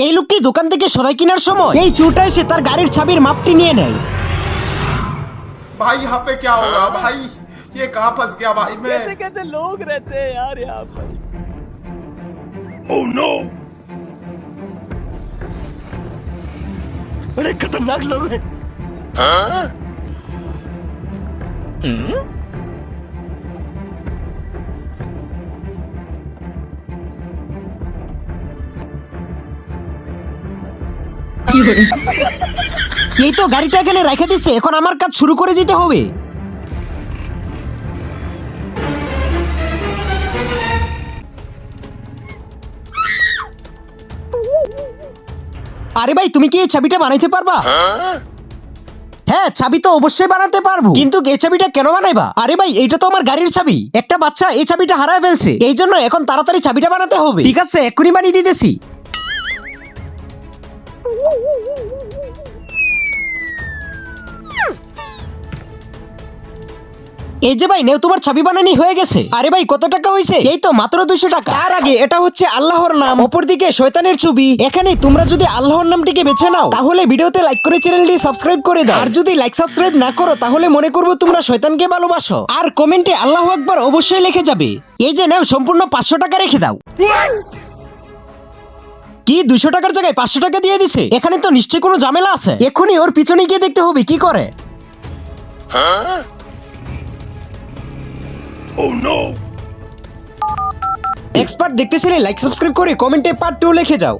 এই লোকটি দোকান থেকে সদাই কেনার সময় এই চোরটা এসে তার গাড়ির চাবির মাপটি নিয়ে নেয়। भाई यहाँ पे क्या होगा भाई, ये कहाँ फंस गया भाई मैं। कैसे कैसे लोग रहते हैं यार यहाँ पर। बड़े खतरनाक लोग हैं। এই তো গাড়িটা এখানে রেখে দিচ্ছে, এখন আমার কাজ শুরু করে দিতে হবে। আরে ভাই, তুমি কি এই চাবিটা বানাইতে পারবা? হ্যাঁ, চাবি তো অবশ্যই বানাতে পারবো, কিন্তু এই চাবিটা কেন বানাইবা? আরে ভাই, এইটা তো আমার গাড়ির চাবি। একটা বাচ্চা এই চাবিটা হারায় ফেলছে, এই জন্য এখন তাড়াতাড়ি চাবিটা বানাতে হবে। ঠিক আছে, এক্ষুনি বানিয়ে দিতেছি। এই যে ভাই, নেও, তোমার চাবি বানানি হয়ে গেছে। আরে ভাই, কত টাকা হয়েছে? এই তো মাত্র 200 টাকা। তার আগে এটা হচ্ছে আল্লাহর নাম, অপরদিকে শয়তানের ছবি। এখানে তোমরা যদি আল্লাহর নামটিকে বেছে নাও তাহলে ভিডিওতে লাইক করে চ্যানেলটি সাবস্ক্রাইব করে দাও, আর যদি লাইক সাবস্ক্রাইব না করো তাহলে মনে করবো তোমরা শয়তানকে ভালোবাসো। আর কমেন্টে আল্লাহু আকবার অবশ্যই লিখে যাবে। এই যে নাও, সম্পূর্ণ 500 টাকা রেখে দাও। কি 200 টাকার জায়গায় 500 টাকা দিয়ে দিছে? এখানে তো নিশ্চয়ই কোনো ঝামেলা আছে। এখনই ওর পিছনে গিয়ে দেখতে হবে কি করে। এক্সপার্ট দেখতে চাইলে লাইক সাবস্ক্রাইব করে কমেন্টে পার্ট 2 লিখে যাও।